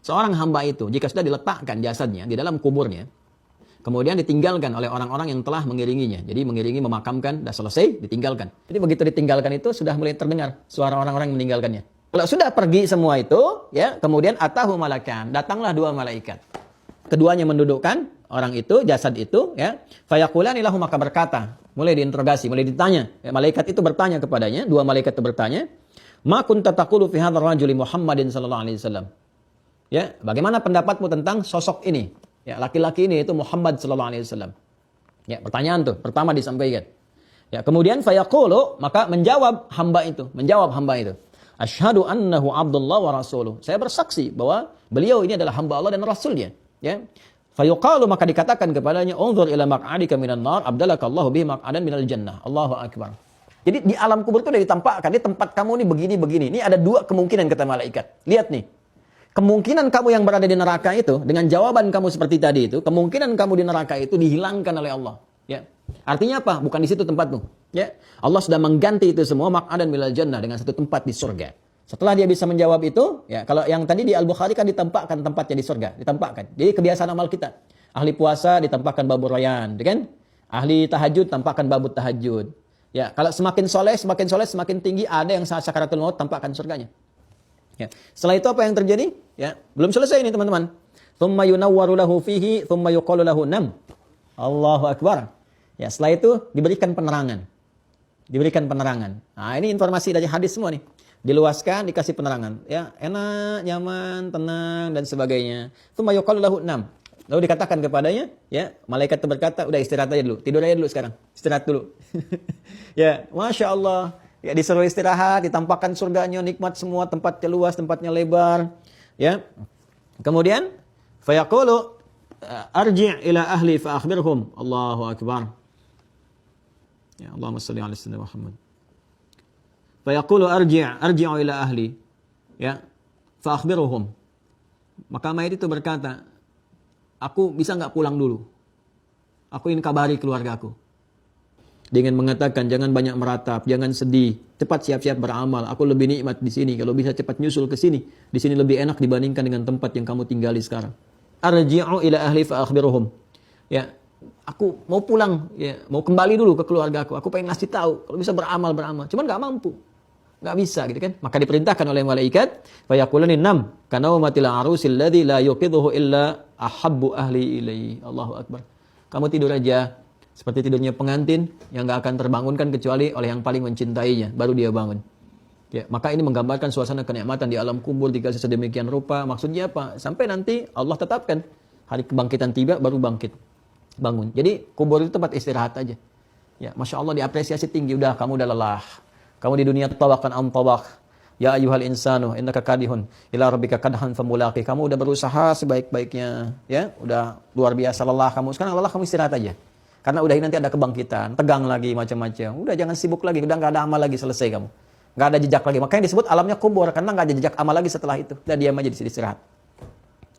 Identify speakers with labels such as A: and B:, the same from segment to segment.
A: seorang hamba itu jika sudah diletakkan jasadnya di dalam kuburnya, kemudian ditinggalkan oleh orang-orang yang telah mengiringinya. Jadi mengiringi, memakamkan, sudah selesai, ditinggalkan. Jadi begitu ditinggalkan itu sudah mulai terdengar suara orang-orang yang meninggalkannya. Kalau sudah pergi semua itu, ya, kemudian atahu malakan, datanglah dua malaikat. Keduanya mendudukkan orang itu, jasad itu, ya. Fayaqulani lahu, maka berkata, mulai diinterogasi, mulai ditanya. Ya, malaikat itu bertanya kepadanya, dua malaikat itu bertanya, "Ma kunta taqulu fi hadzal rajuli Muhammadin sallallahu alaihi wasallam?" Ya, bagaimana pendapatmu tentang sosok ini? Ya, laki-laki ini itu Muhammad sallallahu alaihi wasallam. Ya, pertanyaan tuh pertama disampaikan. Ya, kemudian fayaqulu, maka menjawab hamba itu, asyhadu annahu abdullah wa rasuluh. Saya bersaksi bahwa beliau ini adalah hamba Allah dan rasulnya, ya. Fayuqalu, maka dikatakan kepadanya, "Unzur ila maq'adika minan nar, abdalakallahu bihi maq'adan minal jannah." Allahu akbar. Jadi di alam kubur itu sudah ditampakkan, di tempat kamu ini begini. Ini ada dua kemungkinan kata malaikat. Lihat nih. Kemungkinan kamu yang berada di neraka itu, dengan jawaban kamu seperti tadi itu, kemungkinan kamu di neraka itu dihilangkan oleh Allah. Ya. Artinya apa? Bukan di situ tempatmu. Ya. Allah sudah mengganti itu semua maq'adan minal jannah dengan satu tempat di surga. Setelah dia bisa menjawab itu, ya, kalau yang tadi di Al-Bukhari kan ditampakkan tempatnya di surga, ditampakkan. Jadi kebiasaan amal kita. Ahli puasa ditampakkan babur rayyan, kan? Ahli tahajud tampakkan babut tahajud. Ya, kalau semakin soleh, semakin tinggi, ada yang saat sakaratul maut tampakkan surganya. Ya. Setelah itu apa yang terjadi? Ya, belum selesai ini teman-teman. Tsumma yunawwaru lahu fihi, tsumma yuqalu lahu nam. Allahu akbar. Ya, setelah itu diberikan penerangan. Nah, ini informasi dari hadis semua nih. Diluaskan, dikasih penerangan. Ya, enak, nyaman, tenang dan sebagainya. Tsumma yuqalu lahu nam. Lalu dikatakan kepadanya, ya, malaikat itu berkata, udah istirahat aja dulu. Tidur aja dulu sekarang. Istirahat dulu. Ya, Masya Allah. Ya, disuruh istirahat, ditampakkan surganya, nikmat semua, tempatnya luas, tempatnya lebar. Ya. Kemudian, fayaqulu arji' ila ahli fa akhbirhum. Allahu akbar. Ya, Allahumma shalli ala sayyidina Muhammad. Fayaqulu arji'u ila ahli. Ya, fa akhbirhum. Maka mayit itu berkata, aku bisa enggak pulang dulu? Aku ingin kabari keluargaku. Dengan mengatakan, jangan banyak meratap, jangan sedih, cepat siap-siap beramal. Aku lebih nikmat di sini. Kalau bisa cepat nyusul ke sini. Di sini lebih enak dibandingkan dengan tempat yang kamu tinggali sekarang. Arji'u ila ahli fa akhbiruhum. Ya, aku mau pulang, ya, mau kembali dulu ke keluarga aku. Aku pengen ngasih tahu, kalau bisa beramal. Cuman enggak mampu. Enggak bisa gitu kan. Maka diperintahkan oleh malaikat, fa yaqulani nam kana matil arusil ladzi la yuqidhuhu illa ahabbu ahli ilaihi. Allahu akbar. Kamu tidur aja. Seperti tidurnya pengantin yang gak akan terbangunkan kecuali oleh yang paling mencintainya. Baru dia bangun. Ya, maka ini menggambarkan suasana kenikmatan di alam kubur dikasih sedemikian rupa. Maksudnya apa? Sampai nanti Allah tetapkan. Hari kebangkitan tiba baru bangun. Jadi kubur itu tempat istirahat aja. Ya, Masya Allah diapresiasi tinggi. Udah, kamu udah lelah. Kamu di dunia tawakan am tawak. Ya ayyuhal insanu innaka kadihun ila rabbika kadhan famulaqi. Kamu udah berusaha sebaik-baiknya. Ya, udah luar biasa lelah kamu. Sekarang lelah, kamu istirahat aja. Karena udah nanti ada kebangkitan, tegang lagi macam-macam. Udah jangan sibuk lagi, udah nggak ada amal lagi, selesai kamu. Nggak ada jejak lagi. Makanya disebut alamnya kubur karena nggak ada jejak amal lagi setelah itu. Udah diam aja di sini istirahat.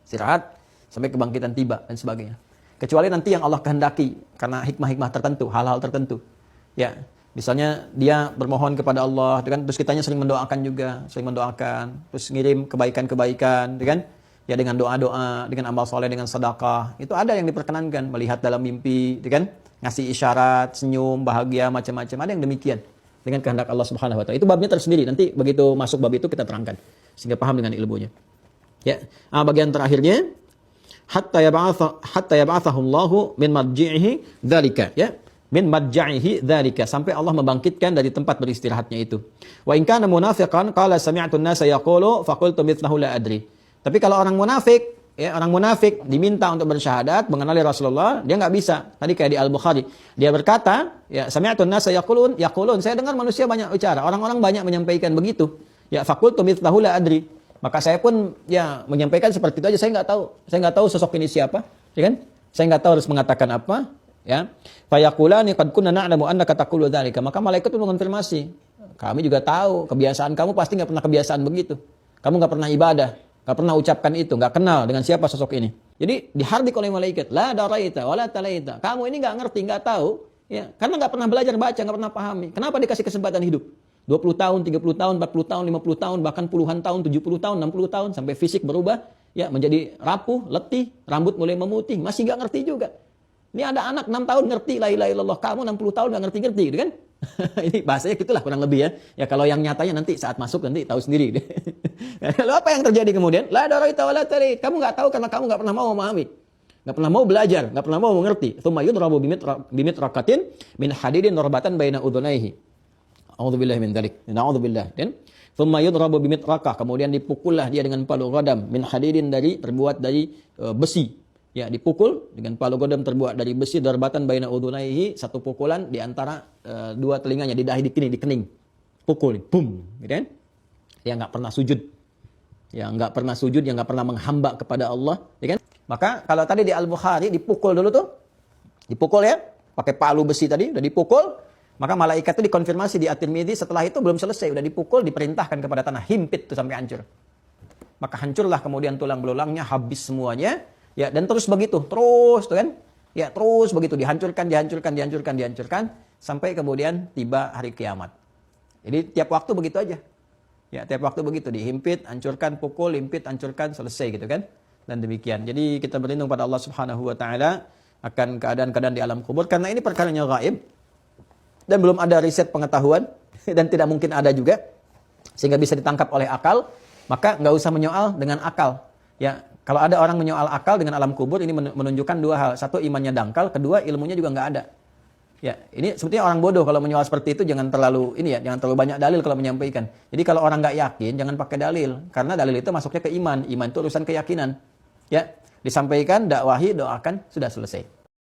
A: Istirahat sampai kebangkitan tiba dan sebagainya. Kecuali nanti yang Allah kehendaki karena hikmah-hikmah tertentu, hal-hal tertentu. Ya, misalnya dia bermohon kepada Allah, kan? Terus kitanya sering mendoakan, terus ngirim kebaikan-kebaikan, kan? Ya, dengan doa-doa, dengan amal soleh, dengan sedekah. Itu ada yang diperkenankan, melihat dalam mimpi, kan? Ngasih isyarat, senyum, bahagia, macam-macam. Ada yang demikian dengan kehendak Allah Subhanahu wa taala. Itu babnya tersendiri. Nanti begitu masuk bab itu kita terangkan sehingga paham dengan ilmunya. Ya. Bagian terakhirnya hatta yab'atsahu Allahu min marji'ihi dzalika, ya. Min madja'ihi dzalika, sampai Allah membangkitkan dari tempat beristirahatnya itu. Wa in kana munafiqan qala sami'tu an-nasa yaqulu faqultu mithlahu la adri. Tapi kalau orang munafik, ya, orang munafik diminta untuk bersyahadat, mengenali Rasulullah, dia nggak bisa. Tadi kayak di Al-Bukhari, dia berkata, ya, sami'tu an-nasa yaqulun, saya dengar manusia banyak bicara, orang-orang banyak menyampaikan begitu. Ya, faqultu mithlahu la adri. Maka saya pun ya menyampaikan seperti itu aja, saya nggak tahu sosok ini siapa, ya kan? Saya nggak tahu harus mengatakan apa, ya. Fa yaqulani qad kunna na'lamu annaka taqulu dzalika. Maka malaikat itu mengonfirmasi, kami juga tahu kebiasaan kamu pasti nggak pernah kebiasaan begitu. Kamu nggak pernah ibadah. Gak pernah ucapkan itu, gak kenal dengan siapa sosok ini. Jadi dihardik oleh malaikat, la daraita wala talaita. Kamu ini gak ngerti, gak tahu, ya, karena gak pernah belajar baca, gak pernah pahami. Kenapa dikasih kesempatan hidup? 20 tahun, 30 tahun, 40 tahun, 50 tahun, bahkan puluhan tahun, 70 tahun, 60 tahun, sampai fisik berubah. ya menjadi rapuh, letih, rambut mulai memutih, masih nggak ngerti juga. Ini ada anak 6 tahun ngerti la ilaha illallah, kamu 60 tahun nggak ngerti-ngerti gitu kan? Ini bahasanya gitulah kurang lebih ya. Ya kalau yang nyatanya nanti saat masuk nanti tahu sendiri. Lalu apa yang terjadi kemudian? La daraita wala tarid. Kamu nggak tahu karena kamu nggak pernah mau memahami. Nggak pernah mau belajar, nggak pernah mau mengerti. Tsumma yudrabu bimitraqatin min hadidin darbatan baina udhunaihi. A'udzubillahi min dzalik. Na'udzubillah. Dan tsumma yudrabu bimitraqah, kemudian dipukullah dia dengan palu qadam min hadidin terbuat dari besi. Ya, dipukul dengan palu qadam terbuat dari besi darbatan baina udhunaihi, satu pukulan di antara dua telinganya, di dahi, di kening. Pukul, boom, gitu kan? Dia nggak pernah sujud. Yang nggak pernah sujud, yang nggak pernah menghamba kepada Allah, ya kan? Maka kalau tadi di Al-Bukhari dipukul dulu tuh, dipukul ya, pakai palu besi tadi, udah dipukul, maka malaikat itu dikonfirmasi di At-Tirmidzi, setelah itu belum selesai, udah dipukul, diperintahkan kepada tanah, himpit tuh sampai hancur. Maka hancurlah kemudian tulang belulangnya, habis semuanya, ya, dan terus begitu, terus tuh kan, ya terus begitu, dihancurkan, sampai kemudian tiba hari kiamat. Jadi tiap waktu begitu aja. Ya, tiap waktu begitu, dihimpit, hancurkan, pukul, himpit, hancurkan, selesai gitu kan. Dan demikian. Jadi kita berlindung pada Allah Subhanahu wa taala akan keadaan-keadaan di alam kubur karena ini perkaranya gaib dan belum ada riset pengetahuan dan tidak mungkin ada juga sehingga bisa ditangkap oleh akal, maka nggak usah menyoal dengan akal. Ya, kalau ada orang menyoal akal dengan alam kubur, ini menunjukkan dua hal. Satu, imannya dangkal, kedua, ilmunya juga nggak ada. Ya, ini sebetulnya orang bodoh kalau menyoal seperti itu, jangan terlalu jangan terlalu banyak dalil kalau menyampaikan. Jadi kalau orang nggak yakin, jangan pakai dalil, karena dalil itu masuknya ke iman. Iman itu urusan keyakinan. Ya, disampaikan, dakwahi, doakan, sudah selesai.